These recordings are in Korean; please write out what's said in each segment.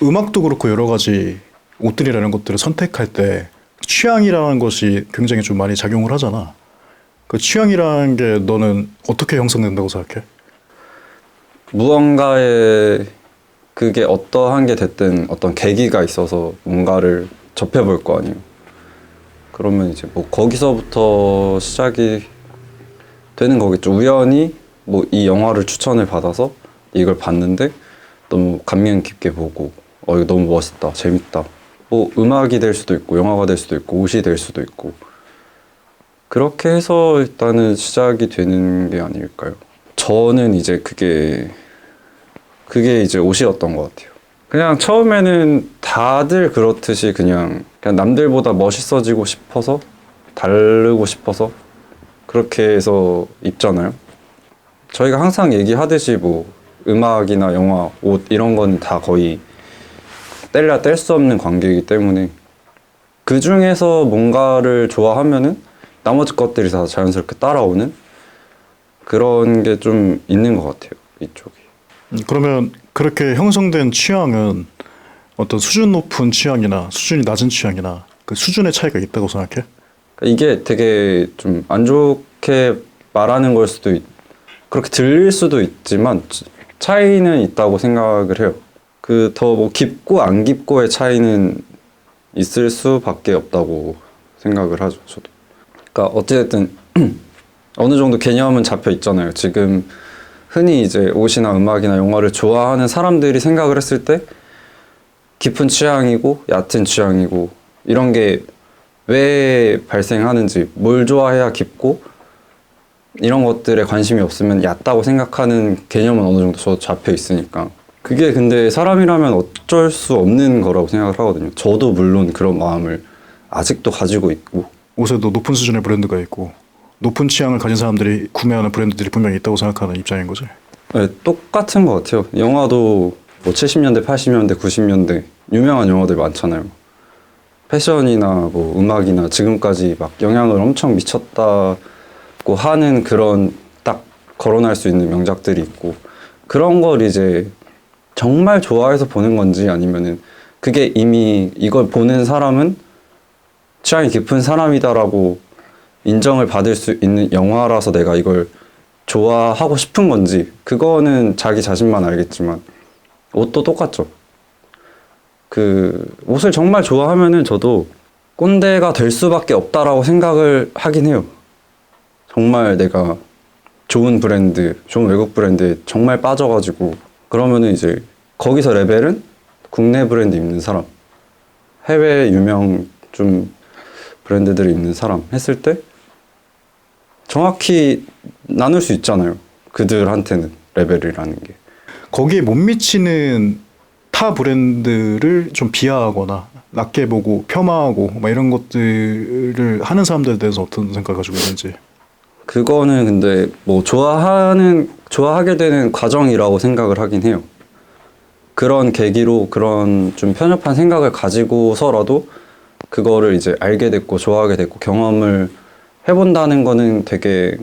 음악도 그렇고 여러 가지 옷들이라는 것들을 선택할 때 취향이라는 것이 굉장히 좀 많이 작용을 하잖아. 그 취향이라는 게 너는 어떻게 형성된다고 생각해? 무언가에 그게 어떠한 게 됐든 어떤 계기가 있어서 뭔가를 접해볼 거 아니에요. 그러면 이제 뭐 거기서부터 시작이 되는 거겠죠. 우연히 뭐 이 영화를 추천을 받아서 이걸 봤는데 너무 감명 깊게 보고 이거 너무 멋있다, 재밌다. 뭐 음악이 될 수도 있고 영화가 될 수도 있고 옷이 될 수도 있고 그렇게 해서 일단은 시작이 되는 게 아닐까요? 저는 이제 그게 이제 옷이었던 것 같아요. 그냥 처음에는 다들 그렇듯이 그냥 남들보다 멋있어지고 싶어서 다르고 싶어서 그렇게 해서 입잖아요. 저희가 항상 얘기하듯이 뭐 음악이나 영화, 옷 이런 건 다 거의 뗄래야 뗄 수 없는 관계이기 때문에 그 중에서 뭔가를 좋아하면은 나머지 것들이 다 자연스럽게 따라오는 그런 게 좀 있는 것 같아요, 이쪽이. 그러면 그렇게 형성된 취향은 어떤 수준 높은 취향이나 수준이 낮은 취향이나 그 수준의 차이가 있다고 생각해? 이게 되게 좀 안 좋게 말하는 걸 수도 그렇게 들릴 수도 있지만 차이는 있다고 생각을 해요. 그 더 뭐 깊고 안 깊고의 차이는 있을 수밖에 없다고 생각을 하죠, 저도. 그러니까 어찌됐든 어느 정도 개념은 잡혀 있잖아요. 지금 흔히 이제 옷이나 음악이나 영화를 좋아하는 사람들이 생각을 했을 때 깊은 취향이고 얕은 취향이고 이런 게 왜 발생하는지, 뭘 좋아해야 깊고 이런 것들에 관심이 없으면 얕다고 생각하는 개념은 어느 정도 저도 잡혀 있으니까 그게 근데 사람이라면 어쩔 수 없는 거라고 생각을 하거든요. 저도 물론 그런 마음을 아직도 가지고 있고 옷에도 높은 수준의 브랜드가 있고 높은 취향을 가진 사람들이 구매하는 브랜드들이 분명히 있다고 생각하는 입장인 거지. 네, 똑같은 것 같아요. 영화도 뭐 70년대, 80년대, 90년대 유명한 영화들 많잖아요. 패션이나 뭐 음악이나 지금까지 막 영향을 엄청 미쳤다고 하는 그런 딱 거론할 수 있는 명작들이 있고 그런 걸 이제 정말 좋아해서 보는 건지 아니면은 그게 이미 이걸 보는 사람은 취향이 깊은 사람이다라고 인정을 받을 수 있는 영화라서 내가 이걸 좋아하고 싶은 건지 그거는 자기 자신만 알겠지만 옷도 똑같죠. 그 옷을 정말 좋아하면은 저도 꼰대가 될 수밖에 없다라고 생각을 하긴 해요. 정말 내가 좋은 브랜드, 좋은 외국 브랜드에 정말 빠져가지고 그러면은 이제 거기서 레벨은 국내 브랜드 입는 사람, 해외 유명 좀 브랜드들을 입는 사람 했을 때 정확히 나눌 수 있잖아요. 그들한테는 레벨이라는 게. 거기에 못 미치는 타 브랜드를 좀 비하하거나 낮게 보고 폄하하고 막 이런 것들을 하는 사람들에 대해서 어떤 생각을 가지고 있는지. 그거는 근데 뭐 좋아하게 되는 과정이라고 생각을 하긴 해요. 그런 계기로 그런 좀 편협한 생각을 가지고서라도 그거를 이제 알게 됐고 좋아하게 됐고 경험을 해본다는 거는 되게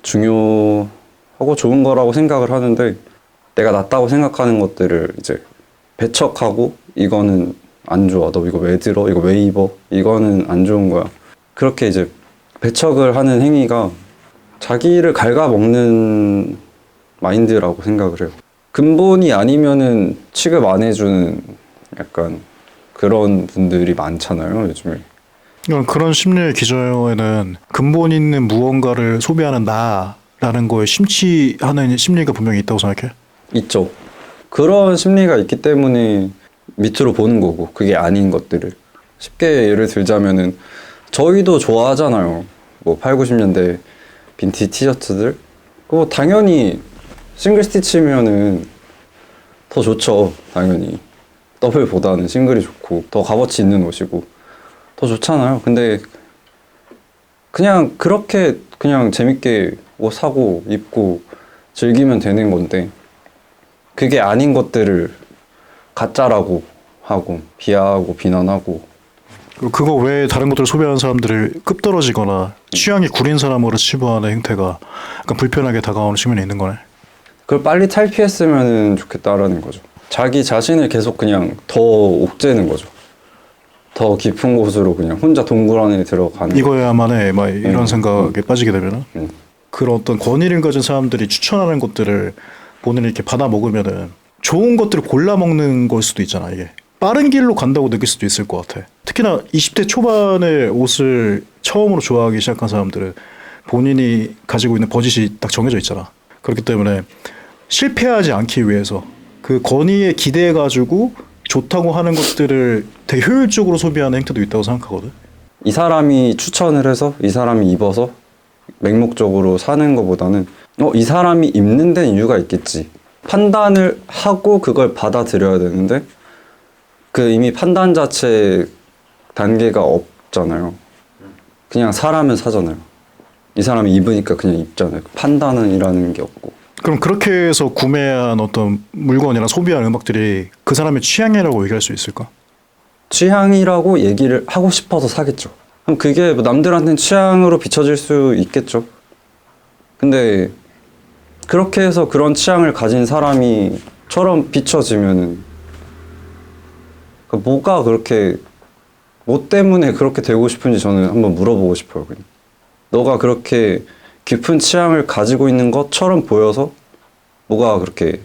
중요하고 좋은 거라고 생각을 하는데 내가 낫다고 생각하는 것들을 이제 배척하고 이거는 안 좋아. 너 이거 왜 들어? 이거 왜 입어? 이거는 안 좋은 거야. 그렇게 이제 배척을 하는 행위가 자기를 갉아먹는 마인드라고 생각을 해요. 근본이 아니면은 취급 안 해주는 약간 그런 분들이 많잖아요, 요즘에. 그런 심리의 기저에는 근본 있는 무언가를 소비하는 나라는 거에 심취하는 심리가 분명히 있다고 생각해? 있죠. 그런 심리가 있기 때문에 밑으로 보는 거고 그게 아닌 것들을 쉽게 예를 들자면은 저희도 좋아하잖아요. 뭐 8, 90년대 빈티지 티셔츠들 그거 당연히 싱글 스티치면은 더 좋죠. 당연히 더블보다는 싱글이 좋고 더 값어치 있는 옷이고 더 좋잖아요. 근데 그냥 그렇게 그냥 재밌게 옷 사고 입고 즐기면 되는 건데 그게 아닌 것들을 가짜라고 하고 비하하고 비난하고 그리고 그거 외에 다른 것들을 소비하는 사람들을 급떨어지거나 취향이 구린 사람으로 치부하는 행태가 약간 불편하게 다가오는 측면이 있는 거네. 그걸 빨리 탈피했으면 좋겠다라는 거죠. 자기 자신을 계속 그냥 더 옥죄는 거죠. 더 깊은 곳으로 그냥 혼자 동굴 안에 들어가는. 이거야만 해. 막 이런 생각에 빠지게 되면은 음. 그런 어떤 권위를 가진 사람들이 추천하는 것들을 본인이 이렇게 받아 먹으면은 좋은 것들을 골라 먹는 걸 수도 있잖아. 이게 빠른 길로 간다고 느낄 수도 있을 것 같아. 특히나 20대 초반에 옷을 처음으로 좋아하기 시작한 사람들은 본인이 가지고 있는 버짓이 딱 정해져 있잖아. 그렇기 때문에 실패하지 않기 위해서 그 권위에 기대해 가지고 좋다고 하는 것들을 되게 효율적으로 소비하는 행태도 있다고 생각하거든. 이 사람이 추천을 해서 이 사람이 입어서 맹목적으로 사는 것보다는 이 사람이 입는 데는 이유가 있겠지. 판단을 하고 그걸 받아들여야 되는데 그 이미 판단 자체 단계가 없잖아요. 그냥 사라면 사잖아요. 이 사람이 입으니까 그냥 입잖아요. 판단이라는 게 없고. 그럼 그렇게 해서 구매한 어떤 물건이나 소비한 음악들이 그 사람의 취향이라고 얘기할 수 있을까? 취향이라고 얘기를 하고 싶어서 사겠죠. 그럼 그게 뭐 남들한테는 취향으로 비춰질 수 있겠죠. 근데 그렇게 해서 그런 취향을 가진 사람이처럼 비춰지면은 뭐가 그렇게 뭐 때문에 그렇게 되고 싶은지 저는 한번 물어보고 싶어요. 그냥. 너가 그렇게 깊은 취향을 가지고 있는 것처럼 보여서 뭐가 그렇게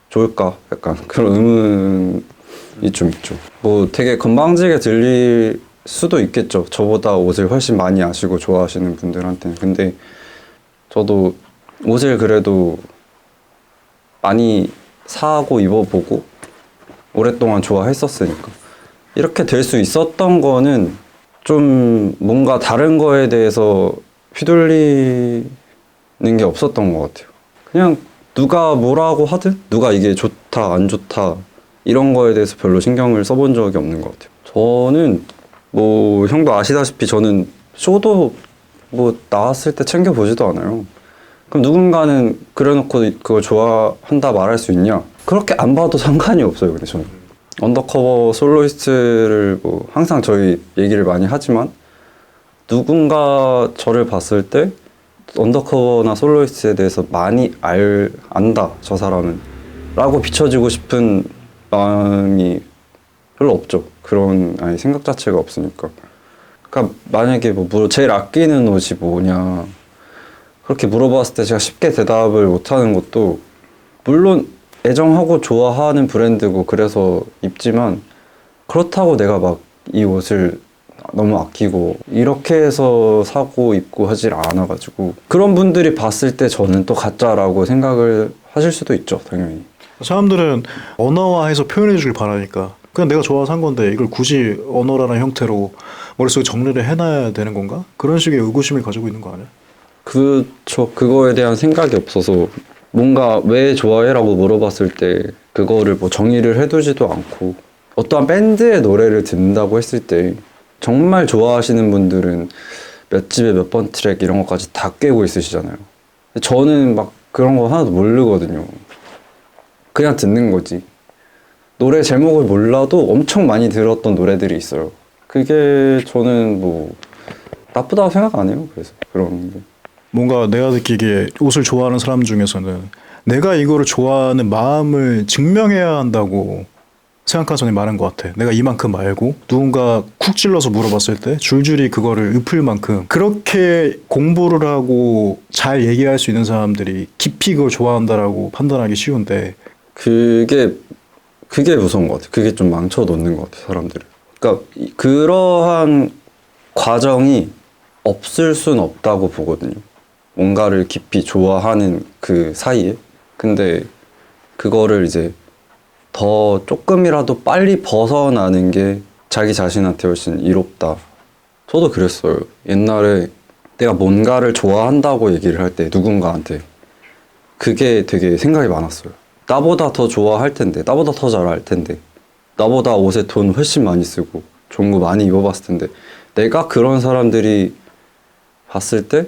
좋을까? 약간 그런 의문이 좀 있죠. 뭐 되게 건방지게 들릴 수도 있겠죠. 저보다 옷을 훨씬 많이 아시고 좋아하시는 분들한테는. 근데 저도 옷을 그래도 많이 사고 입어보고 오랫동안 좋아했었으니까 이렇게 될 수 있었던 거는 좀 뭔가 다른 거에 대해서 휘둘리는 게 없었던 것 같아요. 그냥 누가 뭐라고 하든 누가 이게 좋다 안 좋다 이런 거에 대해서 별로 신경을 써본 적이 없는 것 같아요. 저는 뭐 형도 아시다시피 저는 쇼도 뭐 나왔을 때 챙겨보지도 않아요. 그럼 누군가는 그래놓고 그걸 좋아한다 말할 수 있냐? 그렇게 안 봐도 상관이 없어요. 근데 저는 언더커버 솔로이스트를 뭐 항상 저희 얘기를 많이 하지만 누군가 저를 봤을 때 언더커버나 솔로이스트에 대해서 많이 안다 저 사람은 라고 비춰지고 싶은 마음이 별로 없죠. 그런 생각 자체가 없으니까. 그러니까 만약에 뭐 제일 아끼는 옷이 뭐냐 그렇게 물어봤을 때 제가 쉽게 대답을 못하는 것도 물론 애정하고 좋아하는 브랜드고 그래서 입지만 그렇다고 내가 막 이 옷을 너무 아끼고 이렇게 해서 사고 입고 하질 않아가지고 그런 분들이 봤을 때 저는 또 가짜라고 생각을 하실 수도 있죠. 당연히. 사람들은 언어화해서 표현해 주길 바라니까 그냥 내가 좋아서 산 건데 이걸 굳이 언어라는 형태로 머릿속에 정리를 해놔야 되는 건가? 그런 식의 의구심을 가지고 있는 거 아니야? 그쵸. 그거에 대한 생각이 없어서 뭔가 왜 좋아해라고 물어봤을 때 그거를 뭐 정의를 해두지도 않고 어떠한 밴드의 노래를 듣는다고 했을 때 정말 좋아하시는 분들은 몇 집에 몇 번 트랙 이런 것까지 다 꿰고 있으시잖아요. 저는 막 그런 거 하나도 모르거든요. 그냥 듣는 거지. 노래 제목을 몰라도 엄청 많이 들었던 노래들이 있어요. 그게 저는 뭐 나쁘다고 생각 안 해요. 그래서 그런 게. 뭔가 내가 느끼기에 옷을 좋아하는 사람 중에서는 내가 이거를 좋아하는 마음을 증명해야 한다고 생각하는 사람이 많은 것 같아. 내가 이만큼 알고 누군가 쿡 찔러서 물어봤을 때 줄줄이 그거를 읊을 만큼 그렇게 공부를 하고 잘 얘기할 수 있는 사람들이 깊이 그걸 좋아한다라고 판단하기 쉬운데 그게 무서운 것 같아요. 그게 좀 망쳐놓는 것 같아요, 사람들을. 그러니까 그러한 과정이 없을 순 없다고 보거든요. 뭔가를 깊이 좋아하는 그 사이에. 근데 그거를 이제 더 조금이라도 빨리 벗어나는 게 자기 자신한테 훨씬 이롭다. 저도 그랬어요. 옛날에 내가 뭔가를 좋아한다고 얘기를 할 때 누군가한테 그게 되게 생각이 많았어요. 나보다 더 좋아할 텐데, 나보다 더 잘 알 텐데, 나보다 옷에 돈 훨씬 많이 쓰고 좋은 거 많이 입어봤을 텐데 내가 그런 사람들이 봤을 때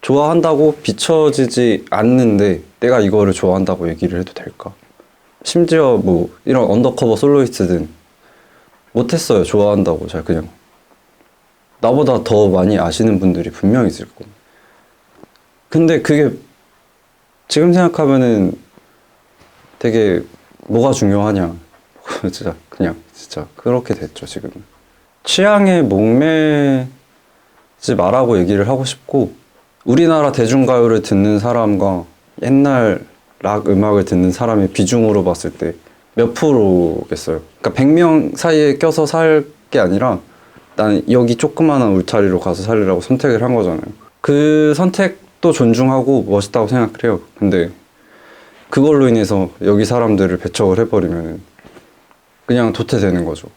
좋아한다고 비춰지지 않는데 내가 이거를 좋아한다고 얘기를 해도 될까? 심지어 뭐 이런 언더커버 솔로이스트든 못했어요. 좋아한다고 잘 그냥. 나보다 더 많이 아시는 분들이 분명히 있을 겁니다. 근데 그게 지금 생각하면은 되게 뭐가 중요하냐. 진짜 그냥 진짜 그렇게 됐죠 지금. 취향에 목매지 말라고 얘기를 하고 싶고, 우리나라 대중가요를 듣는 사람과 옛날 락 음악을 듣는 사람의 비중으로 봤을 때 몇 프로겠어요? 그러니까 100명 사이에 껴서 살 게 아니라 난 여기 조그마한 울타리로 가서 살리라고 선택을 한 거잖아요. 그 선택도 존중하고 멋있다고 생각을 해요. 근데 그걸로 인해서 여기 사람들을 배척을 해버리면 그냥 도태되는 거죠.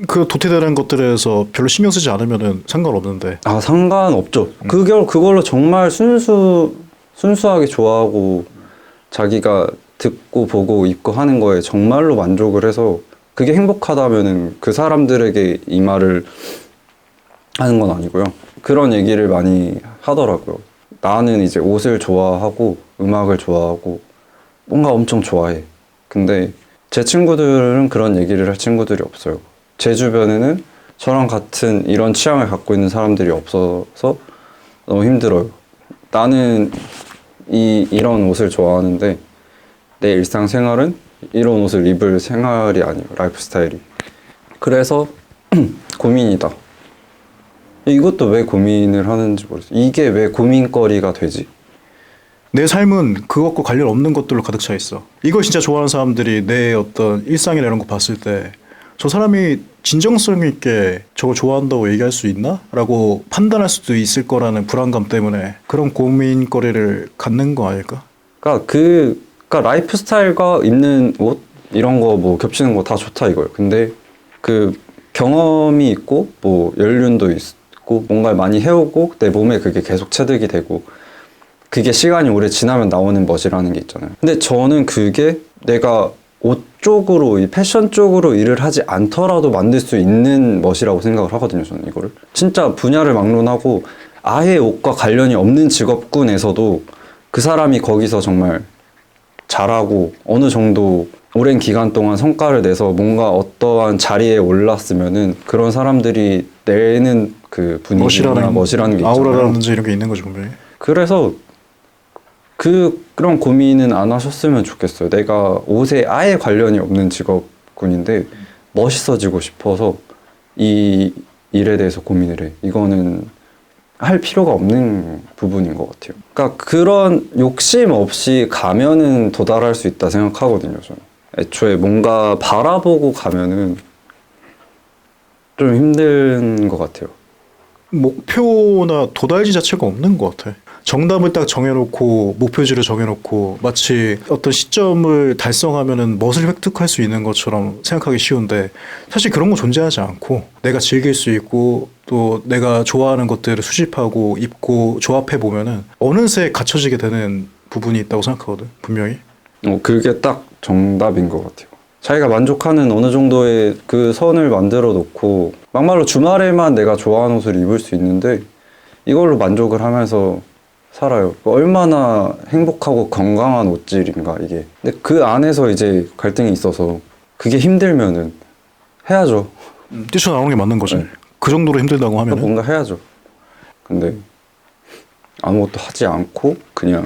그 도태되는 것들에서 별로 신경 쓰지 않으면은 상관없는데. 아, 상관없죠. 그걸로 정말 순수하게 좋아하고 자기가 듣고 보고 입고 하는 거에 정말로 만족을 해서 그게 행복하다면은 그 사람들에게 이 말을 하는 건 아니고요. 그런 얘기를 많이 하더라고요. 나는 이제 옷을 좋아하고 음악을 좋아하고 뭔가 엄청 좋아해. 근데 제 친구들은 그런 얘기를 할 친구들이 없어요. 제 주변에는 저랑 같은 이런 취향을 갖고 있는 사람들이 없어서 너무 힘들어요. 나는 이런 옷을 좋아하는데 내 일상생활은 이런 옷을 입을 생활이 아니에요. 라이프 스타일이. 그래서 고민이다. 이것도 왜 고민을 하는지 모르겠어요. 이게 왜 고민거리가 되지? 내 삶은 그것과 관련 없는 것들로 가득 차 있어. 이걸 진짜 좋아하는 사람들이 내 어떤 일상이나 이런 거 봤을 때 저 사람이 진정성 있게 저걸 좋아한다고 얘기할 수 있나? 라고 판단할 수도 있을 거라는 불안감 때문에 그런 고민거리를 갖는 거 아닐까? 그러니까 라이프 스타일과 입는 옷 이런 거 뭐 겹치는 거 다 좋다 이거예요. 근데 그 경험이 있고 뭐 연륜도 있고 뭔가를 많이 해오고 내 몸에 그게 계속 체득이 되고 그게 시간이 오래 지나면 나오는 멋이라는 게 있잖아요. 근데 저는 그게 내가 옷 쪽으로, 이 패션 쪽으로 일을 하지 않더라도 만들 수 있는 멋이라고 생각을 하거든요, 저는 이거를. 진짜 분야를 막론하고 아예 옷과 관련이 없는 직업군에서도 그 사람이 거기서 정말 잘하고 어느 정도 오랜 기간 동안 성과를 내서 뭔가 어떠한 자리에 올랐으면은 그런 사람들이 내는 그 분위기나 멋이라는 게 있잖아요. 아우라라든지 이런 게 있는 거죠, 분명히. 그래서 그런 고민은 안 하셨으면 좋겠어요. 내가 옷에 아예 관련이 없는 직업군인데 멋있어지고 싶어서 이 일에 대해서 고민을 해. 이거는 할 필요가 없는 부분인 것 같아요. 그러니까 그런 욕심 없이 가면은 도달할 수 있다 생각하거든요, 저는. 애초에 뭔가 바라보고 가면은 좀 힘든 것 같아요. 목표나 도달지 자체가 없는 것 같아. 정답을 딱 정해놓고 목표지를 정해놓고 마치 어떤 시점을 달성하면은 멋을 획득할 수 있는 것처럼 생각하기 쉬운데 사실 그런 거 존재하지 않고 내가 즐길 수 있고 또 내가 좋아하는 것들을 수집하고 입고 조합해 보면은 어느새 갖춰지게 되는 부분이 있다고 생각하거든, 분명히. 그게 딱 정답인 것 같아요. 자기가 만족하는 어느 정도의 그 선을 만들어 놓고 막말로 주말에만 내가 좋아하는 옷을 입을 수 있는데 이걸로 만족을 하면서 살아요. 얼마나 행복하고 건강한 옷질인가 이게. 근데 그 안에서 이제 갈등이 있어서 그게 힘들면은 해야죠. 뛰쳐나오는 게 맞는 거지. 네. 그 정도로 힘들다고 하면은. 뭔가 해야죠. 근데 아무것도 하지 않고 그냥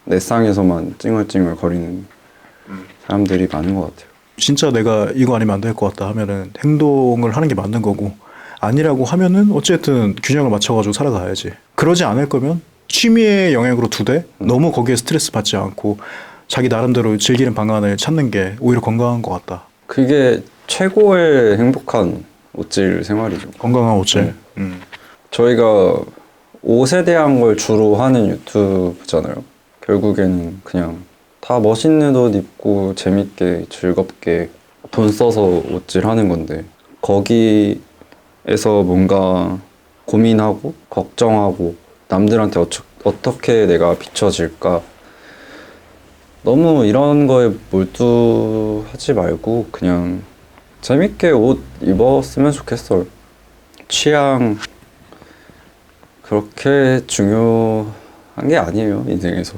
내 쌍에서만 찡얼찡얼 거리는 사람들이 많은 것 같아요. 진짜 내가 이거 아니면 안 될 것 같다 하면은 행동을 하는 게 맞는 거고 아니라고 하면은 어쨌든 균형을 맞춰가지고 살아가야지. 그러지 않을 거면 취미의 영역으로 두되 너무 거기에 스트레스 받지 않고 자기 나름대로 즐기는 방안을 찾는 게 오히려 건강한 것 같다. 그게 최고의 행복한 옷질 생활이죠. 건강한 옷질. 네. 저희가 옷에 대한 걸 주로 하는 유튜브잖아요. 결국에는 그냥 다 멋있는 옷 입고 재밌게 즐겁게 돈 써서 옷질 하는 건데 거기에서 뭔가 고민하고 걱정하고 남들한테 어떻게 내가 비춰질까 너무 이런 거에 몰두하지 말고 그냥 재밌게 옷 입었으면 좋겠어요. 취향 그렇게 중요한 게 아니에요, 인생에서.